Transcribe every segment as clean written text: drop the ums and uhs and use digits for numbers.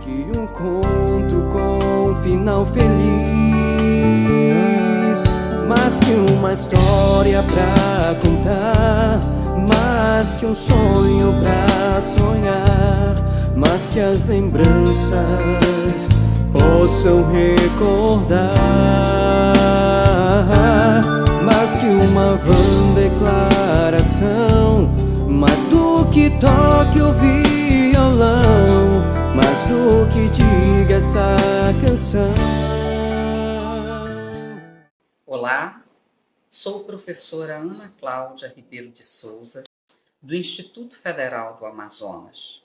Que um conto com final feliz, mais que uma história pra contar, mais que um sonho pra sonhar, mais que as lembranças possam recordar, mais que uma vã declaração, mais do que toque o violão, mais do que diga essa canção. Olá, sou professora Ana Cláudia Ribeiro de Souza, do Instituto Federal do Amazonas,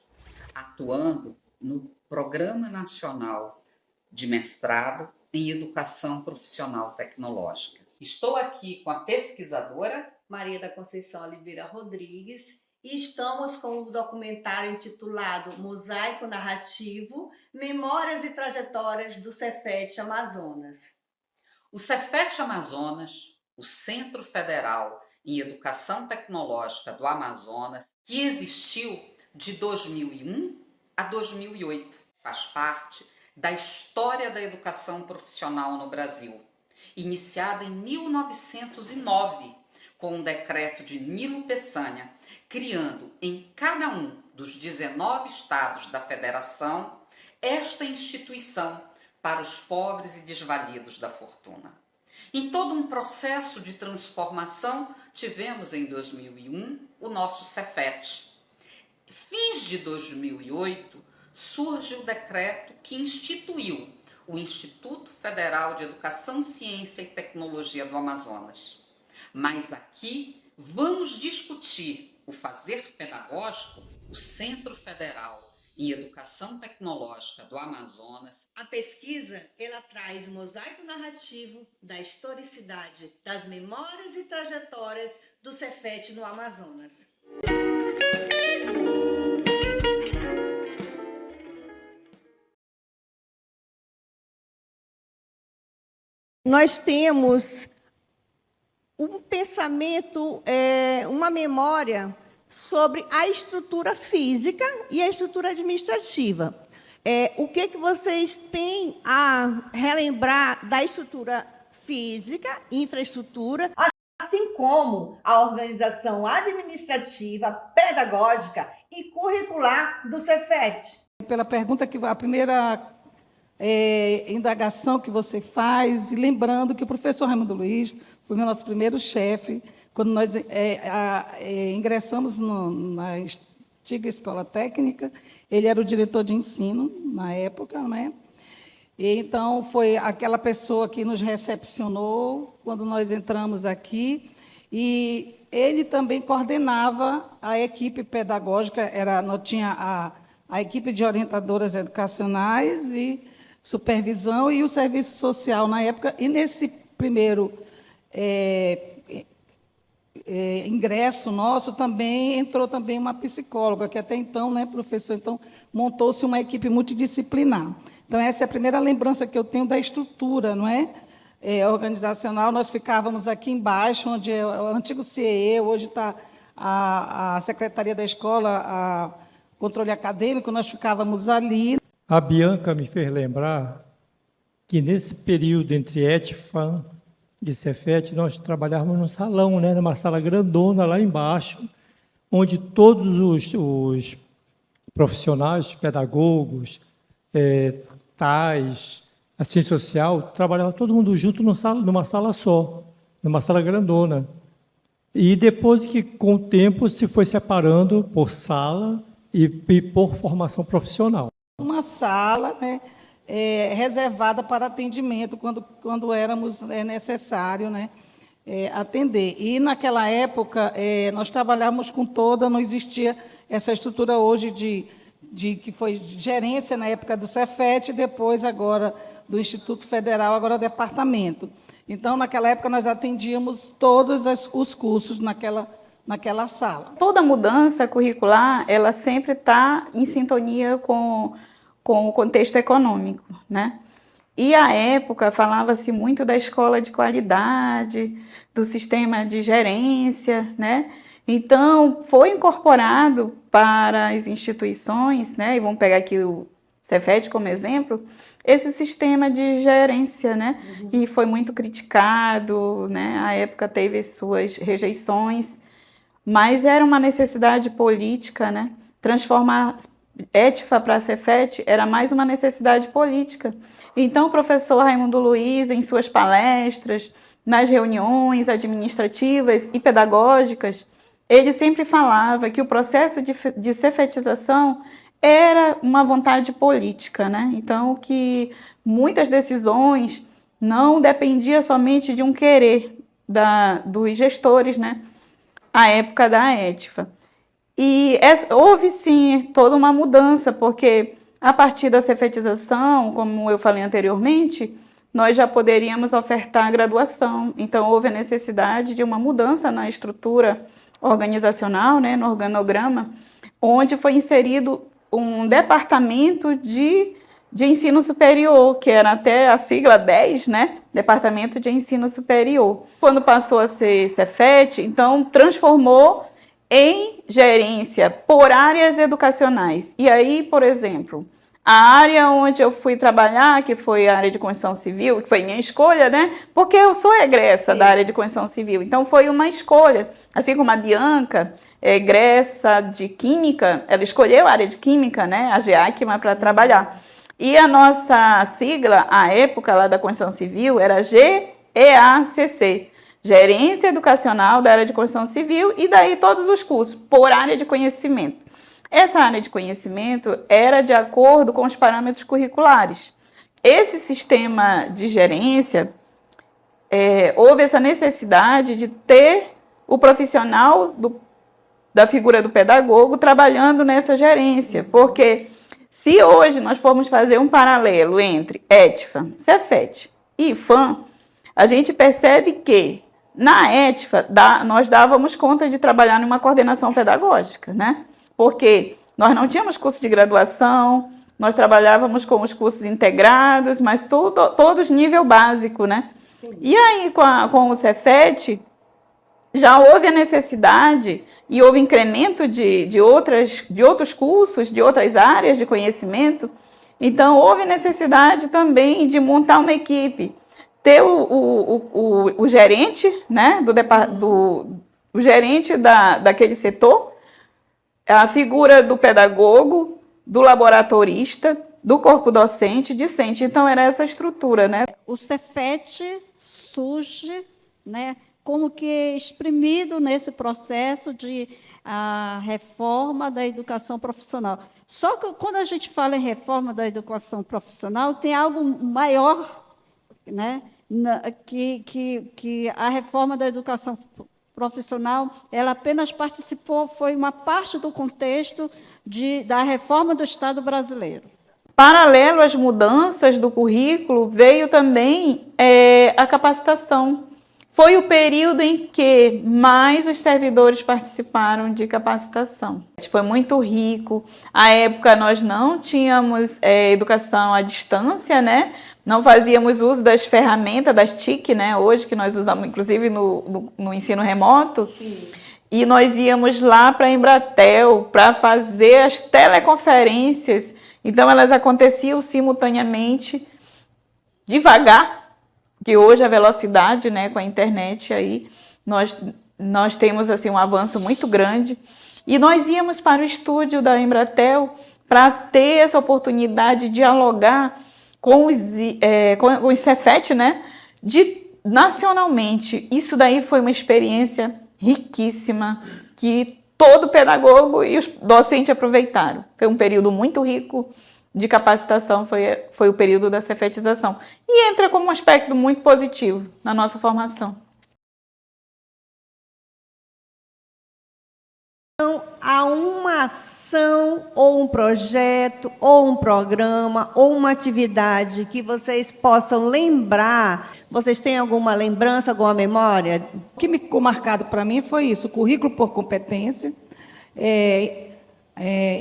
atuando no Programa Nacional de Mestrado em Educação Profissional Tecnológica. Estou aqui com a pesquisadora Maria da Conceição Oliveira Rodrigues e estamos com o documentário intitulado Mosaico Narrativo, Memórias e Trajetórias do Cefet Amazonas. O Cefet Amazonas, o Centro Federal em Educação Tecnológica do Amazonas, que existiu de 2001 a 2008, faz parte da história da educação profissional no Brasil, iniciada em 1909, com um decreto de Nilo Peçanha, criando em cada um dos 19 estados da federação esta instituição para os pobres e desvalidos da fortuna. Em todo um processo de transformação, tivemos em 2001 o nosso Cefet. Fins de 2008, surge o decreto que instituiu o Instituto Federal de Educação, Ciência e Tecnologia do Amazonas. Mas aqui vamos discutir o fazer pedagógico, o Centro Federal em Educação Tecnológica do Amazonas. A pesquisa, ela traz o mosaico narrativo da historicidade das memórias e trajetórias do Cefet no Amazonas. Nós temos um pensamento, uma memória sobre a estrutura física e a estrutura administrativa. O que vocês têm a relembrar da estrutura física, infraestrutura, assim como a organização administrativa, pedagógica e curricular do Cefet? Pela pergunta que a primeira indagação que você faz, e lembrando que o professor Raimundo Luiz foi o nosso primeiro chefe, quando nós ingressamos na antiga escola técnica, ele era o diretor de ensino na época, né? E, então, foi aquela pessoa que nos recepcionou quando nós entramos aqui, e ele também coordenava a equipe pedagógica, nós tinha a equipe de orientadoras educacionais e supervisão e o serviço social na época, e nesse primeiro ingresso nosso também entrou também uma psicóloga, que até então, né, professor, então montou-se uma equipe multidisciplinar. Então, essa é a primeira lembrança que eu tenho da estrutura, não é? Organizacional. Nós ficávamos aqui embaixo, onde é o antigo CIE, hoje está a Secretaria da Escola, a Controle Acadêmico, nós ficávamos ali. A Bianca me fez lembrar que, nesse período entre ETFAM e Cefet, nós trabalhávamos num salão, né, numa sala grandona lá embaixo, onde todos os profissionais, pedagogos, tais, assistência social, trabalhava todo mundo junto numa sala só, numa sala grandona. E depois que, com o tempo, se foi separando por sala e por formação profissional. Uma sala, né, reservada para atendimento, quando éramos necessário, né, atender. E, naquela época, nós trabalhávamos com não existia essa estrutura hoje que foi gerência na época do Cefet, depois agora do Instituto Federal, agora departamento. Então, naquela época, nós atendíamos todos os cursos naquela sala. Toda mudança curricular, ela sempre está em sintonia com o contexto econômico, né? E, à época, falava-se muito da escola de qualidade, do sistema de gerência, né? Então, foi incorporado para as instituições, né? E vamos pegar aqui o Cefet como exemplo, esse sistema de gerência, né? E foi muito criticado, né? À época teve suas rejeições, mas era uma necessidade política, né? Transformar ETFA para Cefet era mais uma necessidade política. Então, o professor Raimundo Luiz, em suas palestras, nas reuniões administrativas e pedagógicas, ele sempre falava que o processo de cefetização era uma vontade política, né? Então, que muitas decisões não dependiam somente de um querer dos gestores, né? À época da ETFA. E houve, sim, toda uma mudança, porque a partir da cefetização, como eu falei anteriormente, nós já poderíamos ofertar graduação. Então, houve a necessidade de uma mudança na estrutura organizacional, né, no organograma, onde foi inserido um departamento de ensino superior, que era até a sigla 10, né, Departamento de Ensino Superior. Quando passou a ser Cefet, então transformou em gerência por áreas educacionais. E aí, por exemplo, a área onde eu fui trabalhar, que foi a área de construção civil, que foi minha escolha, né? Porque eu sou egressa da área de construção civil, então foi uma escolha. Assim como a Bianca, egressa de Química, ela escolheu a área de Química, né? A GEACMA para trabalhar. E a nossa sigla, à época lá da construção civil, era GEACC, Gerência Educacional da área de construção civil, e daí todos os cursos, por área de conhecimento. Essa área de conhecimento era de acordo com os parâmetros curriculares. Esse sistema de gerência, houve essa necessidade de ter o profissional da figura do pedagogo trabalhando nessa gerência, porque se hoje nós formos fazer um paralelo entre ETFA, Cefet e IFAM, a gente percebe que na ETFA nós dávamos conta de trabalhar numa coordenação pedagógica, né? Porque nós não tínhamos curso de graduação, nós trabalhávamos com os cursos integrados, mas todos nível básico, né? Sim. E aí, com o Cefet, já houve a necessidade e houve incremento de outros cursos, de outras áreas de conhecimento. Então, houve necessidade também de montar uma equipe, ter o gerente, né, o gerente daquele setor, a figura do pedagogo, do laboratorista, do corpo docente, discente. Então, era essa estrutura, né? O Cefet surge, né, como que exprimido nesse processo de reforma da educação profissional. Só que quando a gente fala em reforma da educação profissional, tem algo maior, né, que a reforma da educação profissional, ela apenas participou, foi uma parte do contexto da reforma do Estado brasileiro. Paralelo às mudanças do currículo, veio também a capacitação. Foi o período em que mais os servidores participaram de capacitação. Foi muito rico. À época, nós não tínhamos educação à distância, né? Não fazíamos uso das ferramentas, das TIC, né? Hoje, que nós usamos, inclusive, no ensino remoto. Sim. E nós íamos lá para a Embratel para fazer as teleconferências. Então, elas aconteciam simultaneamente, devagar, que hoje a velocidade, né, com a internet, aí nós temos assim, um avanço muito grande. E nós íamos para o estúdio da Embratel para ter essa oportunidade de dialogar com os Cefet, né, nacionalmente. Isso daí foi uma experiência riquíssima, que todo pedagogo e os docentes aproveitaram. Foi um período muito rico de capacitação, foi o período da cefetização. E entra como um aspecto muito positivo na nossa formação. Então, há uma ação, ou um projeto, ou um programa, ou uma atividade que vocês possam lembrar. Vocês têm alguma lembrança, alguma memória? O que me ficou marcado para mim foi isso, o currículo por competência,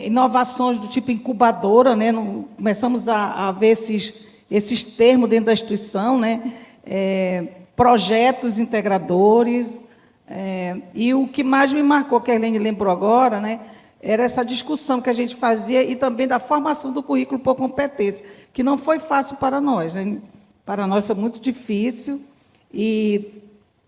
inovações do tipo incubadora, né? Começamos a ver esses termos dentro da instituição, né? Projetos integradores, e o que mais me marcou, que a Helene lembrou agora, né? era essa discussão que a gente fazia e também da formação do currículo por competência, que não foi fácil para nós, né? Para nós foi muito difícil, e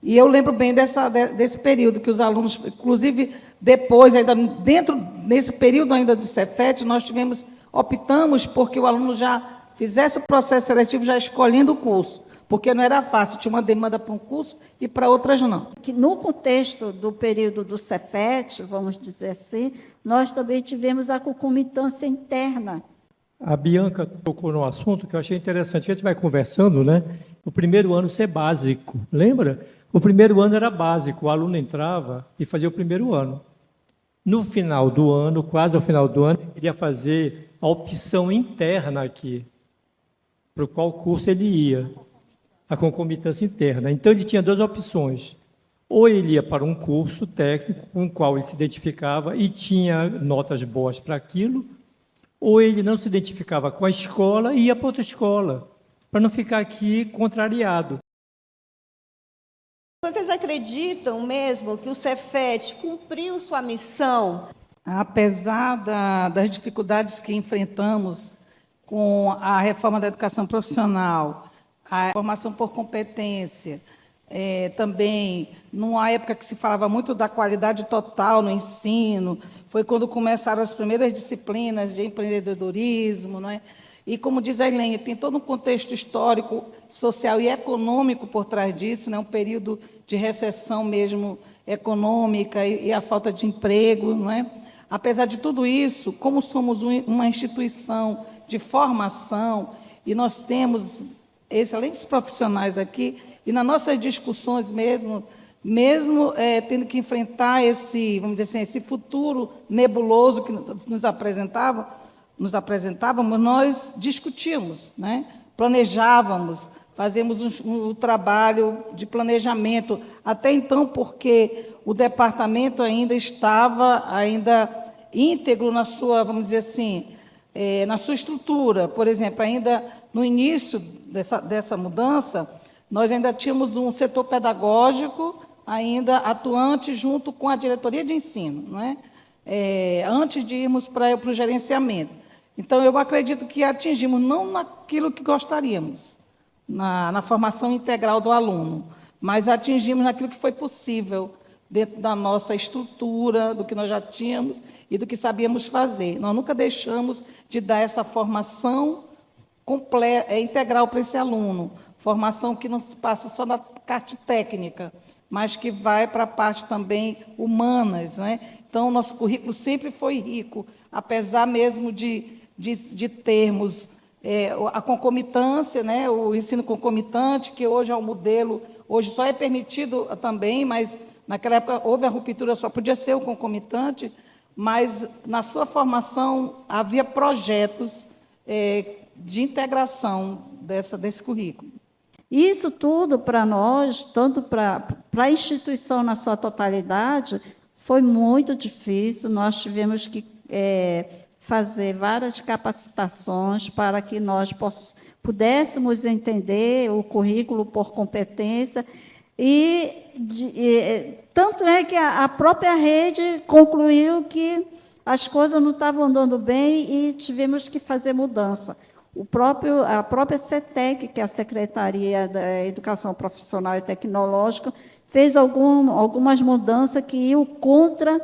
eu lembro bem desse período que os alunos, inclusive depois, ainda nesse período ainda do Cefet, nós optamos porque o aluno já fizesse o processo seletivo já escolhendo o curso, porque não era fácil, tinha uma demanda para um curso e para outras não. Que no contexto do período do Cefet, vamos dizer assim, nós também tivemos a concomitância interna. A Bianca tocou num assunto que eu achei interessante. A gente vai conversando, né? O primeiro ano ser básico, lembra? O primeiro ano era básico, o aluno entrava e fazia o primeiro ano. No final do ano, quase ao final do ano, ele queria fazer a opção interna aqui, para qual curso ele ia, a concomitância interna. Então, ele tinha duas opções. Ou ele ia para um curso técnico com o qual ele se identificava e tinha notas boas para aquilo, ou ele não se identificava com a escola e ia para outra escola, para não ficar aqui contrariado. Vocês acreditam mesmo que o Cefet cumpriu sua missão? Apesar das dificuldades que enfrentamos com a reforma da educação profissional, a formação por competência, também, numa época que se falava muito da qualidade total no ensino, foi quando começaram as primeiras disciplinas de empreendedorismo, não é? E, como diz a Helene, tem todo um contexto histórico, social e econômico por trás disso, né? Um período de recessão mesmo econômica e a falta de emprego, não é? Apesar de tudo isso, como somos uma instituição de formação e nós temos excelentes profissionais aqui, e nas nossas discussões mesmo tendo que enfrentar vamos dizer assim, esse futuro nebuloso que nos apresentávamos, nós discutíamos, né? Planejávamos, fazíamos um trabalho de planejamento, até então, porque o departamento ainda estava íntegro na sua, vamos dizer assim, na sua estrutura. Por exemplo, ainda no início dessa mudança, nós ainda tínhamos um setor pedagógico ainda atuante junto com a diretoria de ensino, não é? Antes de irmos para o gerenciamento. Então, eu acredito que atingimos não naquilo que gostaríamos, na formação integral do aluno, mas atingimos naquilo que foi possível, dentro da nossa estrutura, do que nós já tínhamos e do que sabíamos fazer. Nós nunca deixamos de dar essa formação integral para esse aluno, formação que não se passa só na parte técnica, mas que vai para a parte também humanas, né? Então, o nosso currículo sempre foi rico, apesar mesmo de termos a concomitância, né? O ensino concomitante, que hoje é um modelo, hoje só é permitido também, mas naquela época houve a ruptura, só podia ser o concomitante, mas na sua formação havia projetos de integração desse currículo. Isso tudo, para nós, tanto para a instituição na sua totalidade, foi muito difícil. Nós tivemos que fazer várias capacitações para que nós pudéssemos entender o currículo por competência. Tanto é que a própria rede concluiu que as coisas não estavam andando bem e tivemos que fazer mudança. A própria CETEC, que é a Secretaria da Educação Profissional e Tecnológica, fez algumas mudanças que iam contra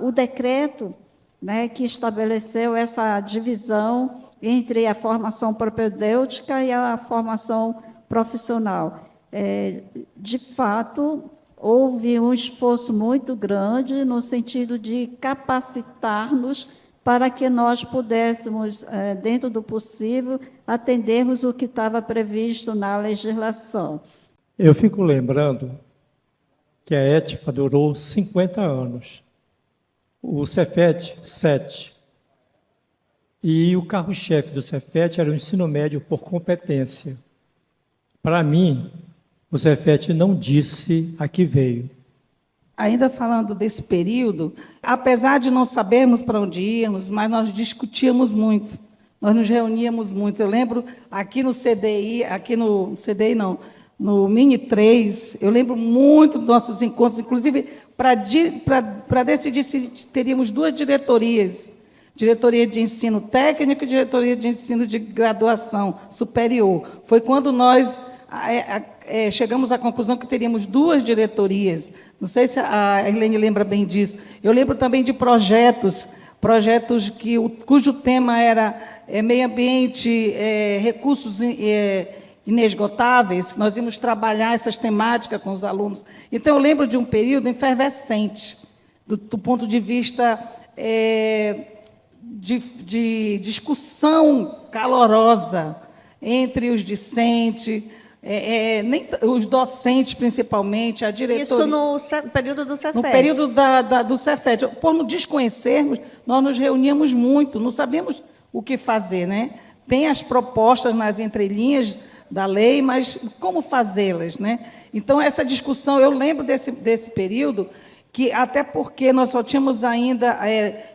o decreto, né, que estabeleceu essa divisão entre a formação propedêutica e a formação profissional. De fato, houve um esforço muito grande no sentido de capacitar-nos para que nós pudéssemos, dentro do possível, atendermos o que estava previsto na legislação. Eu fico lembrando que a ETFA durou 50 anos, o Cefet, 7. E o carro-chefe do Cefet era o ensino médio por competência. Para mim, o Cefet não disse a que veio. Ainda falando desse período, apesar de não sabermos para onde íamos, mas nós discutíamos muito, nós nos reuníamos muito. Eu lembro aqui no CDI, no Mini 3, eu lembro muito dos nossos encontros, inclusive para decidir se teríamos duas diretorias, diretoria de ensino técnico e diretoria de ensino de graduação superior. Foi quando nós chegamos à conclusão que teríamos duas diretorias. Não sei se a Irlene lembra bem disso. Eu lembro também de projetos cujo tema era meio ambiente, recursos inesgotáveis. Nós íamos trabalhar essas temáticas com os alunos. Então, eu lembro de um período efervescente, do ponto de vista de discussão calorosa entre os discentes, os docentes, principalmente, a diretoria. Isso no período do Cefet. No período do Cefet. Por não desconhecermos, nós nos reuníamos muito, não sabíamos o que fazer, né? Tem as propostas nas entrelinhas da lei, mas como fazê-las, né? Então, essa discussão, eu lembro desse período, que até porque nós só tínhamos ainda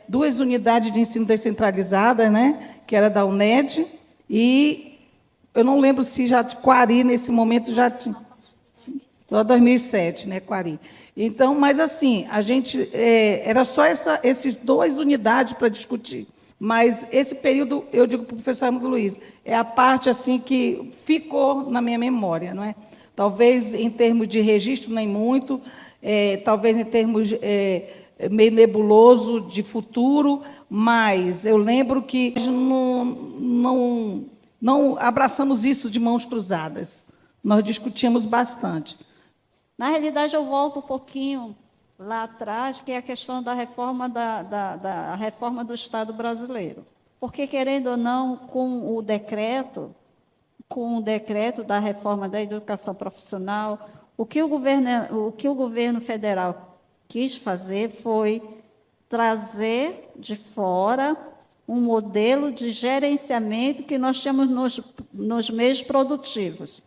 duas unidades de ensino descentralizadas, né? Que era da UNED, e eu não lembro se já Quari, nesse momento, já tinha. Só 2007, né, Quari. Então, mas assim, a gente era só esses duas unidades para discutir. Mas esse período, eu digo para o professor Raimundo Luiz, é a parte assim que ficou na minha memória, não é? Talvez em termos de registro nem muito, talvez em termos meio nebuloso de futuro, mas eu lembro que não abraçamos isso de mãos cruzadas. Nós discutimos bastante. Na realidade, eu volto um pouquinho lá atrás, que é a questão da reforma da reforma do Estado brasileiro. Porque, querendo ou não, com o decreto da reforma da educação profissional, o que o governo federal quis fazer foi trazer de fora um modelo de gerenciamento que nós tínhamos nos meios produtivos,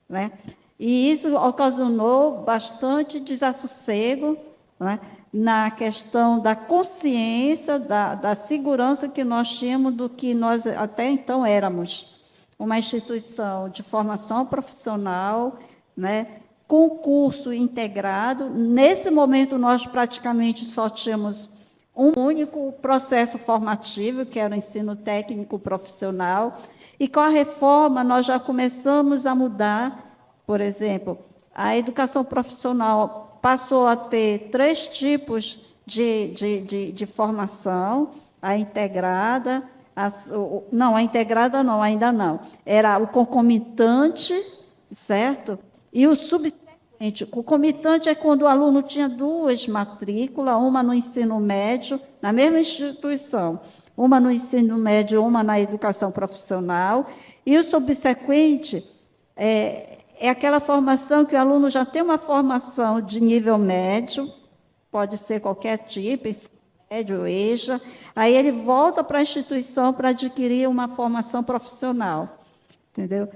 né? E isso ocasionou bastante desassossego, né, na questão da consciência, da segurança que nós tínhamos do que nós até então éramos. Uma instituição de formação profissional, né, com curso integrado. Nesse momento, nós praticamente só tínhamos um único processo formativo, que era o ensino técnico profissional, e com a reforma nós já começamos a mudar. Por exemplo, a educação profissional passou a ter 3 tipos de formação: a integrada, a integrada não, ainda não, era o concomitante, certo? E o subsequente. O concomitante é quando o aluno tinha 2 matrículas, uma no ensino médio, na mesma instituição, uma no ensino médio, uma na educação profissional, e o subsequente é aquela formação que o aluno já tem uma formação de nível médio, pode ser qualquer tipo, médio, EJA, aí ele volta para a instituição para adquirir uma formação profissional, entendeu?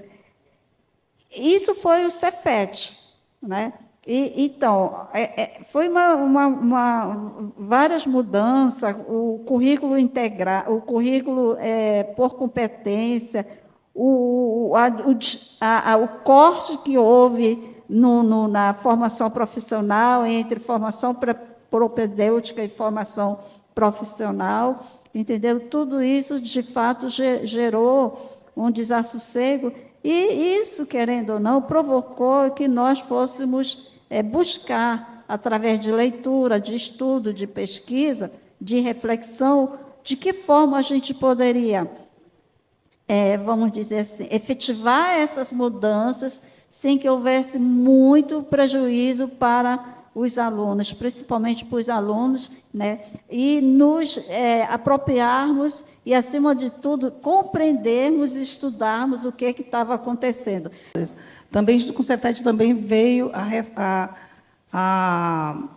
Isso foi o Cefet, né? Então, foi várias mudanças, o currículo integral, o currículo por competência, o corte que houve na formação profissional, entre formação propedêutica e formação profissional, entendeu? Tudo isso, de fato, gerou um desassossego, e isso, querendo ou não, provocou que nós fôssemos buscar, através de leitura, de estudo, de pesquisa, de reflexão, de que forma a gente poderia, vamos dizer assim, efetivar essas mudanças sem que houvesse muito prejuízo para os alunos, principalmente para os alunos, né? E nos apropriarmos e, acima de tudo, compreendermos e estudarmos o que estava acontecendo. Também, junto com o Cefet, também veio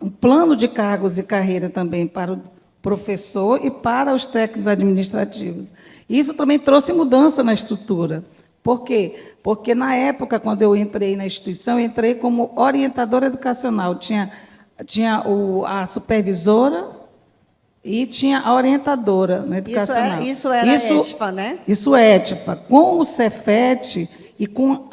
um plano de cargos e carreira também para o professor e para os técnicos administrativos. Isso também trouxe mudança na estrutura. Por quê? Porque, na época, quando eu entrei na instituição, eu entrei como orientadora educacional. Tinha a supervisora e tinha a orientadora educacional. Isso era ETFA, né? Isso é ETFA. Com o Cefet e com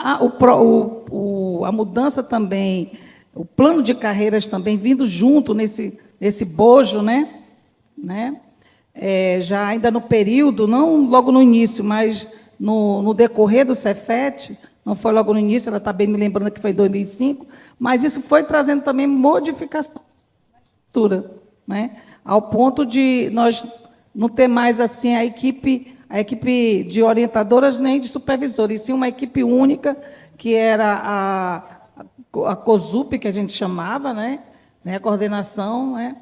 o a mudança também, o plano de carreiras também vindo junto nesse bojo, né? Já ainda no período, não logo no início, mas no decorrer do Cefet, não foi logo no início, ela está bem me lembrando que foi em 2005, mas isso foi trazendo também modificação na estrutura, né? Ao ponto de nós não ter mais assim a equipe de orientadoras nem de supervisores, e sim uma equipe única, que era a COSUP, que a gente chamava, né? A coordenação, né?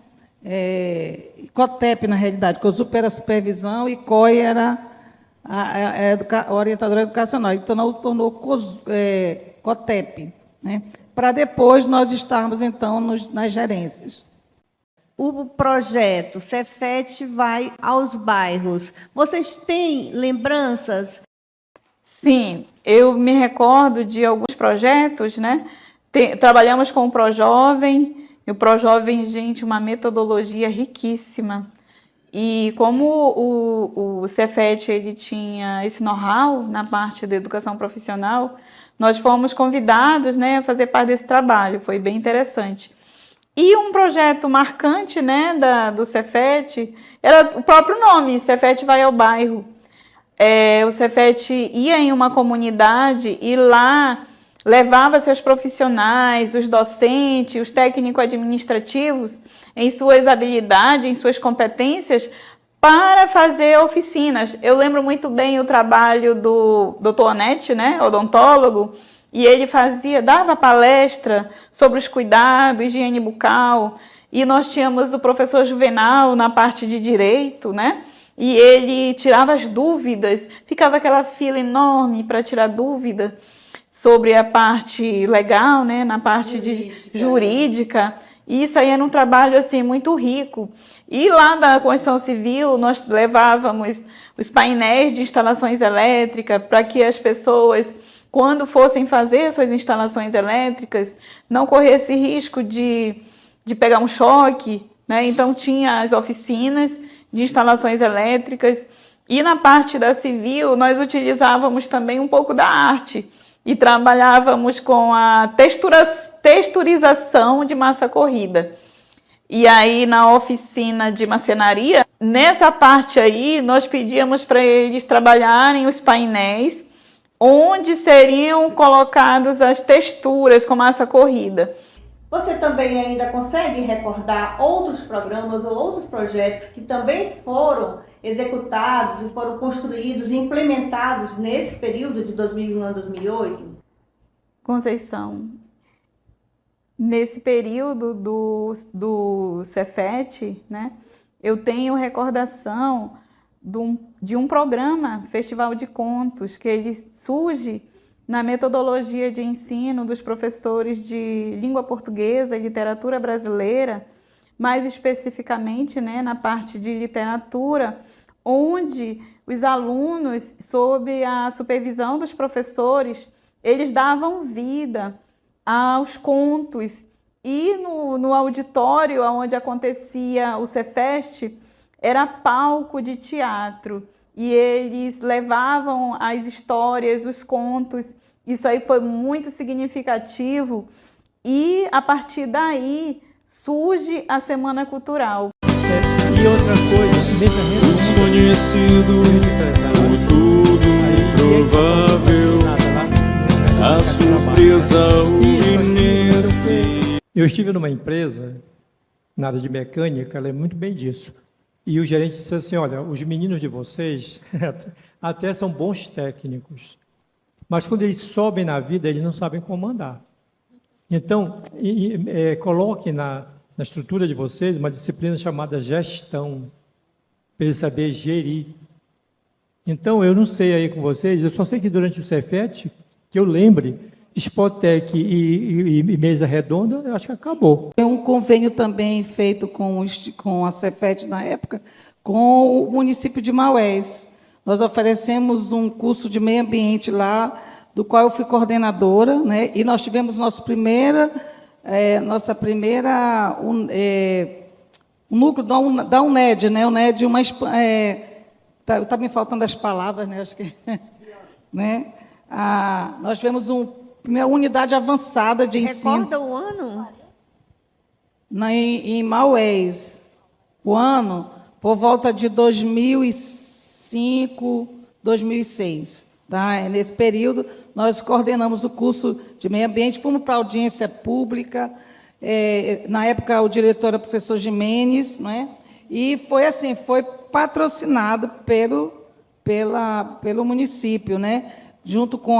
COTEP, na realidade. COSUP era a supervisão e COI era a orientadora educacional. Então, nós tornou COTEP, né? Para depois nós estarmos, então, nas gerências. O projeto Cefet vai aos bairros. Vocês têm lembranças? Sim, eu me recordo de alguns projetos, né? Trabalhamos com o ProJovem, e o ProJovem, gente, uma metodologia riquíssima. E como o Cefet ele tinha esse know-how na parte da educação profissional, nós fomos convidados, né, a fazer parte desse trabalho, foi bem interessante. E um projeto marcante, né, do Cefet era o próprio nome, Cefet vai ao bairro. O Cefet ia em uma comunidade e lá levava seus profissionais, os docentes, os técnico-administrativos, em suas habilidades, em suas competências, para fazer oficinas. Eu lembro muito bem o trabalho do Dr. Onete, né, odontólogo, e ele dava palestra sobre os cuidados, higiene bucal, e nós tínhamos o professor Juvenal na parte de direito, né? E ele tirava as dúvidas, ficava aquela fila enorme para tirar dúvida sobre a parte legal, né? Na parte jurídica. E isso aí era um trabalho assim, muito rico. E lá da Construção Civil, nós levávamos os painéis de instalações elétricas para que as pessoas, quando fossem fazer suas instalações elétricas, não corresse risco de pegar um choque, né? Então, tinha as oficinas de instalações elétricas. E na parte da civil, nós utilizávamos também um pouco da arte e trabalhávamos com a texturização de massa corrida. E aí, na oficina de marcenaria, nessa parte aí, nós pedíamos para eles trabalharem os painéis onde seriam colocadas as texturas com massa corrida. Você também ainda consegue recordar outros programas ou outros projetos que também foram executados e foram construídos e implementados nesse período de 2001 a 2008? Conceição, nesse período do Cefet, né, eu tenho recordação de um programa, Festival de Contos, que ele surge na metodologia de ensino dos professores de língua portuguesa e literatura brasileira, mais especificamente, né, na parte de literatura, onde os alunos, sob a supervisão dos professores, eles davam vida aos contos. E no auditório onde acontecia o Cefest, era palco de teatro. E eles levavam as histórias, os contos. Isso aí foi muito significativo. E, a partir daí, surge a Semana Cultural. E outra coisa, Desconhecido, o tudo provável, a surpresa, o inesperado. eu estive numa empresa, na área de mecânica, ela é muito bem disso. E o gerente disse assim, olha, os meninos de vocês até são bons técnicos, mas quando eles sobem na vida, eles não sabem comandar. Então, coloque na estrutura de vocês uma disciplina chamada gestão, para eles saberem gerir. Então, eu não sei aí com vocês, eu só sei que durante o Cefet, que eu lembre, Spotec e mesa redonda, eu acho que acabou. Tem um convênio também feito com a Cefet na época, com o município de Maués. Nós oferecemos um curso de meio ambiente lá, do qual eu fui coordenadora, né? E nós tivemos nossa primeira o núcleo da UNED, né? UNED, tá me faltando as palavras, né? Acho que, né? Nós tivemos primeira unidade avançada de ensino. Recorda o ano? Em Maués, o ano, por volta de 2005, 2006. Tá? Nesse período, nós coordenamos o curso de meio ambiente, fomos para a audiência pública, na época o diretor era o professor Jimenez, não é? E foi assim, foi patrocinado pelo município, né? Junto com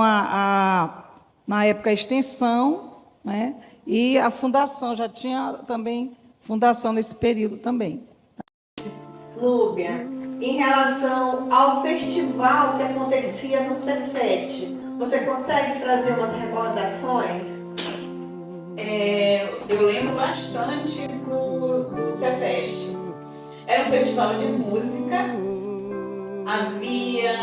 na época, a extensão, né? E a fundação, já tinha também fundação nesse período também. Lúbia, em relação ao festival que acontecia no Cefet, você consegue trazer umas recordações? Eu lembro bastante do Cefest. Era um festival de música, havia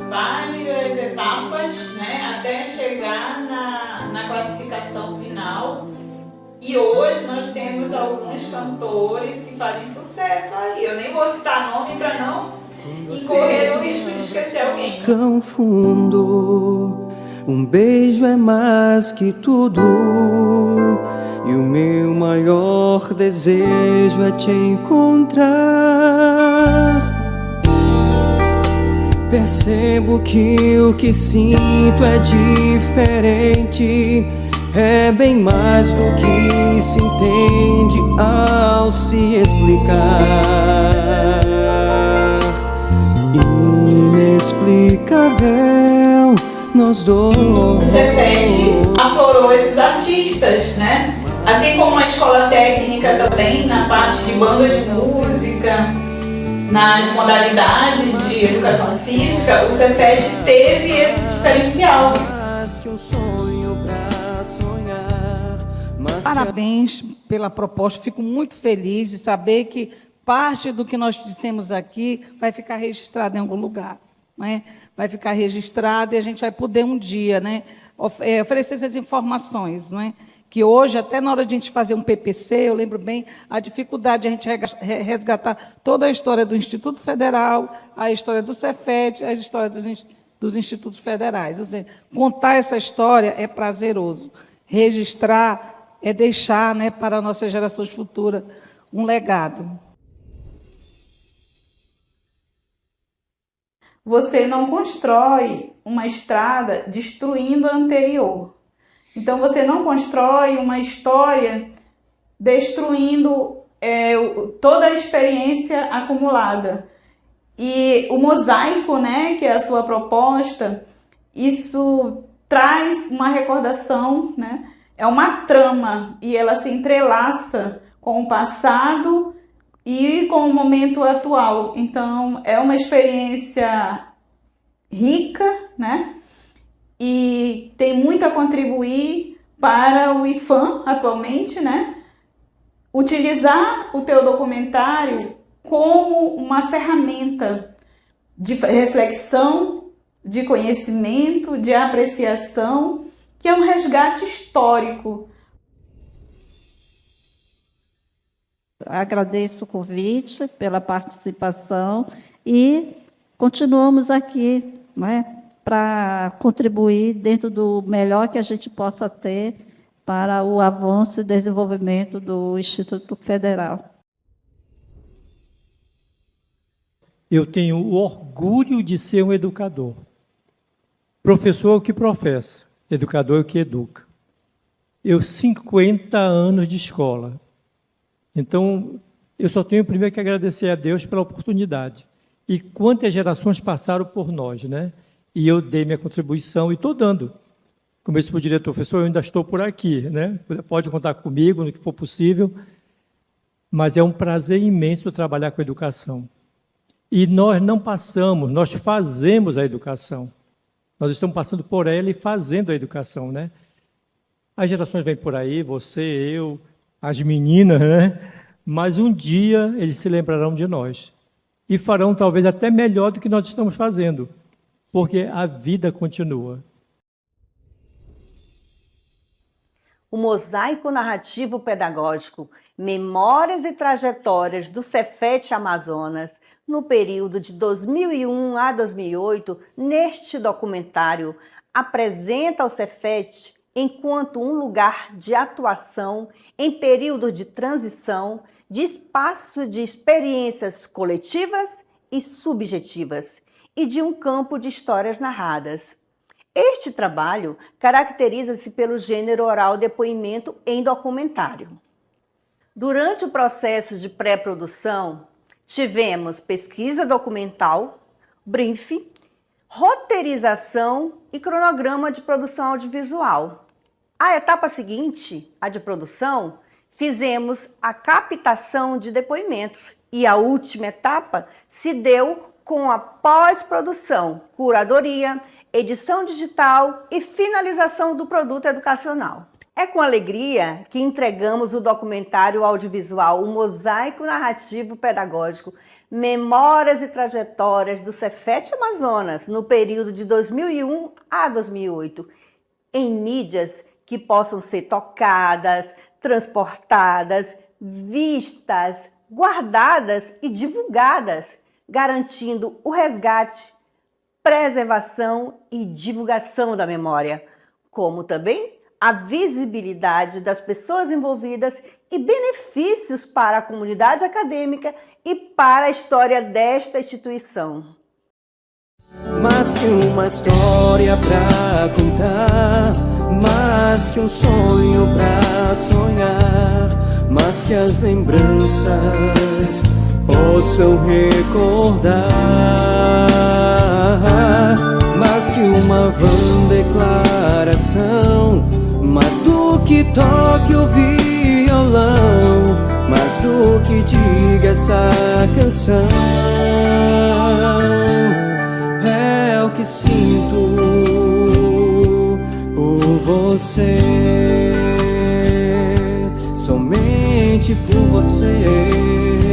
várias etapas, né, até chegar na classificação final. E hoje nós temos alguns cantores que fazem sucesso aí. Eu nem vou citar nome para não incorrer no risco de esquecer alguém. Cão fundo, um beijo é mais que tudo. E o meu maior desejo é te encontrar. Percebo que o que sinto é diferente. É bem mais do que se entende ao se explicar. Inexplicável, nós dois. O Cefet aflorou esses artistas, né? Assim como a escola técnica também, na parte de banda de música, nas modalidades de educação física, o Cefet teve esse diferencial. Parabéns pela proposta, fico muito feliz de saber que parte do que nós dissemos aqui vai ficar registrado em algum lugar, né? Vai ficar registrado e a gente vai poder um dia, né, oferecer essas informações, né? Que hoje, até na hora de a gente fazer um PPC, eu lembro bem a dificuldade de a gente resgatar toda a história do Instituto Federal, a história do Cefet, as histórias dos institutos federais. Ou seja, contar essa história é prazeroso, registrar é deixar, né, para nossas gerações futuras um legado. Você não constrói uma estrada destruindo a anterior. Então, você não constrói uma história destruindo toda a experiência acumulada. E o mosaico, né, que é a sua proposta, isso traz uma recordação, né? É uma trama e ela se entrelaça com o passado e com o momento atual. Então, é uma experiência rica, né? E tem muito a contribuir para o IFAM atualmente, né? Utilizar o teu documentário como uma ferramenta de reflexão, de conhecimento, de apreciação, que é um resgate histórico. Agradeço o convite pela participação e continuamos aqui, né, para contribuir dentro do melhor que a gente possa ter para o avanço e desenvolvimento do Instituto Federal. Eu tenho o orgulho de ser um educador. Professor é o que professa, educador é o que educa. Eu 50 anos de escola. Então, eu só tenho primeiro que agradecer a Deus pela oportunidade. E quantas gerações passaram por nós, né? E eu dei minha contribuição e estou dando. Como eu disse para o diretor, professor, eu ainda estou por aqui, né? Pode contar comigo no que for possível, mas é um prazer imenso trabalhar com educação. E nós não passamos, nós fazemos a educação. Nós estamos passando por ela e fazendo a educação, né? As gerações vêm por aí, você, eu, as meninas, né? Mas um dia eles se lembrarão de nós e farão talvez até melhor do que nós estamos fazendo, porque a vida continua. O mosaico narrativo pedagógico Memórias e Trajetórias do Cefet Amazonas, no período de 2001 a 2008, neste documentário, apresenta o Cefet enquanto um lugar de atuação em período de transição, de espaço de experiências coletivas e subjetivas, e de um campo de histórias narradas. Este trabalho caracteriza-se pelo gênero oral depoimento em documentário. Durante o processo de pré-produção, tivemos pesquisa documental, briefing, roteirização e cronograma de produção audiovisual. A etapa seguinte, a de produção, fizemos a captação de depoimentos e a última etapa se deu com a pós-produção, curadoria, edição digital e finalização do produto educacional. É com alegria que entregamos o documentário audiovisual, o mosaico narrativo pedagógico, Memórias e Trajetórias do Cefet Amazonas, no período de 2001 a 2008, em mídias que possam ser tocadas, transportadas, vistas, guardadas e divulgadas, garantindo o resgate, preservação e divulgação da memória, como também a visibilidade das pessoas envolvidas e benefícios para a comunidade acadêmica e para a história desta instituição. Mais que uma história pra contar, mais que um sonho pra sonhar, mais que as lembranças possam recordar, mais que uma vã declaração, mais do que toque o violão, mais do que diga essa canção. É o que sinto por você, somente por você.